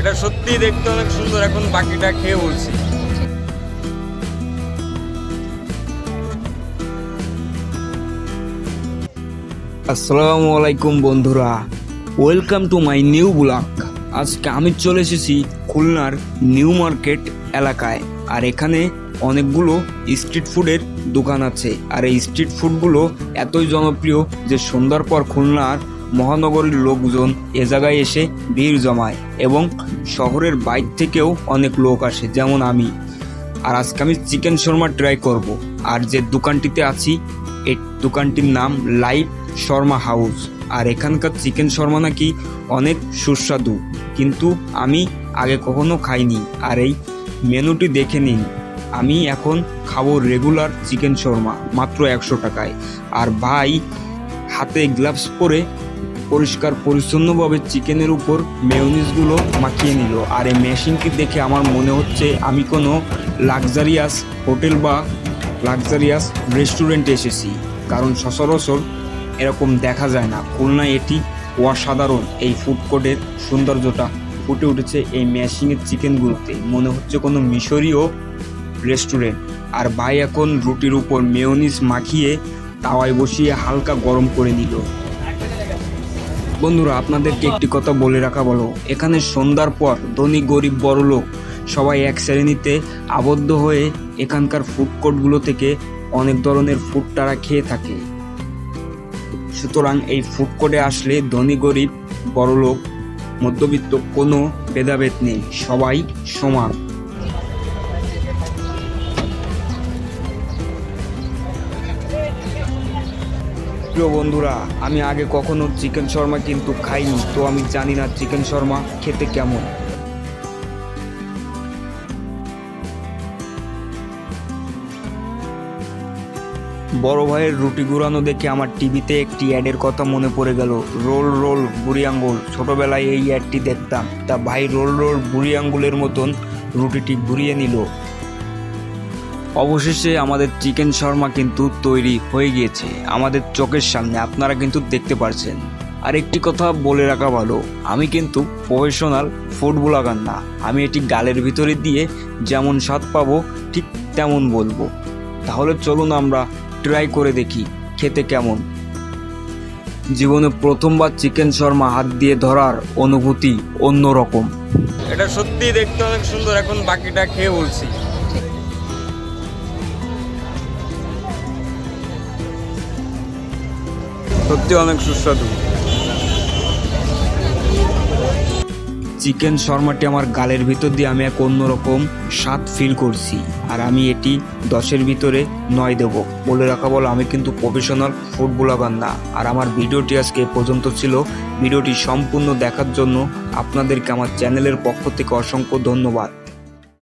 এটা সত্যি দেখতে অনেক সুন্দর। এখন বাকিটা খেয়ে বলছি। আসসালামু আলাইকুম বন্ধুরা, welcome to my new blog. আজকে আমি চলে এসেছি খুলনার নিউ মার্কেট এলাকায়। আর এখানে অনেকগুলো স্ট্রিট ফুডের দোকান আছে। আর এই স্ট্রিট ফুডগুলো এতই জনপ্রিয় যে সন্ধ্যার পর খুলনার মহানগরীর লোকজন এ জায়গায় এসে ভিড় জমায় এবং শহরের বাইরে থেকেও অনেক লোক আসে, যেমন আমি। আর আজকে আমি চিকেন শর্মা ট্রাই করব। আর যে দোকানটিতে আছি এই দোকানটির নাম লাইভ শর্মা হাউস। আর এখানকার চিকেন শর্মা নাকি অনেক সুস্বাদু, কিন্তু আমি আগে কখনো খাইনি। আর এই মেনুটি দেখে নিন। আমি এখন খাবো রেগুলার চিকেন শর্মা মাত্র 100 টাকায়। আর ভাই হাতে গ্লাভস পরে পরিষ্কার পরিচ্ছন্নভাবে চিকেনের উপর মেয়োনিজগুলো মাখিয়ে নিল। আর এই মেশিনটি দেখে আমার মনে হচ্ছে আমি কোনো লাক্সারিয়াস হোটেল বা লাক্সারিয়াস রেস্টুরেন্টে এসেছি, কারণ সচরাচর এরকম দেখা যায় না। খুলনায় এটি অসাধারণ। এই ফুড কোর্টের সৌন্দর্যটা ফুটে উঠেছে এই মেশিনের চিকেনগুলোতে, মনে হচ্ছে কোনো মিশরীয় রেস্টুরেন্ট। আর ভাই এখন রুটির উপর মেয়োনিজ মাখিয়ে তাওয়ায় বসিয়ে হালকা গরম করে নিল। বন্ধুরা, আপনাদেরকে একটি কথা বলে রাখা ভালো, এখানে সন্ধ্যার পর ধনী গরিব বড়লোক সবাই এক শ্রেণীতে আবদ্ধ হয়ে এখানকার ফুড কোর্টগুলো থেকে অনেক ধরনের ফুড তারা খেয়ে থাকে। সুতরাং এই ফুড কোর্টে আসলে ধনী গরিব বড়লোক মধ্যবিত্ত কোনো ভেদাভেদ নেই, সবাই সমান। প্রিয় বন্ধুরা, আমি আগে কখনো চিকেন শর্মা কিন্তু খাইনি, তো আমি জানি না চিকেন শর্মা খেতে কেমন। বড় ভাইয়ের রুটি গুড়ানো দেখে আমার টিভিতে একটি অ্যাডের কথা মনে পড়ে গেল, রোল রোল বুড়ি আঙ্গুল। ছোটবেলায় এই অ্যাডটি দেখতাম। তা ভাই রোল রোল বুড়ি আঙ্গুলের মতন রুটিটি ঘুরিয়ে নিল। অবশেষে আমাদের চিকেন শর্মা কিন্তু তৈরি হয়ে গিয়েছে আমাদের চোখের সামনে, আপনারা কিন্তু দেখতে পাচ্ছেন। আর একটি কথা বলে রাখা ভালো, আমি কিন্তু প্রফেশনাল ফুড ব্লগার না। আমি এটি গালের ভিতরে দিয়ে যেমন স্বাদ পাবো ঠিক তেমন বলবো। তাহলে চলুন আমরা ট্রাই করে দেখি খেতে কেমন। জীবনে প্রথমবার চিকেন শর্মা হাত দিয়ে ধরার অনুভূতি অন্যরকম। এটা সত্যি দেখতে অনেক সুন্দর। এখন বাকিটা খেয়ে বলছি। সত্যি অনেক সুস্বাদু। চিকেন শর্মাটি আমার গালের ভিতর দিয়ে আমি এক অন্যরকম স্বাদ ফিল করছি। আর আমি এটি 10-এর ভিতরে 9 দেবো। বলে রাখা বলো, আমি কিন্তু প্রফেশনাল ফুড ব্লগার না। আর আমার ভিডিওটি আজকে এ পর্যন্ত ছিল। ভিডিওটি সম্পূর্ণ দেখার জন্য আপনাদেরকে আমার চ্যানেলের পক্ষ থেকে অসংখ্য ধন্যবাদ।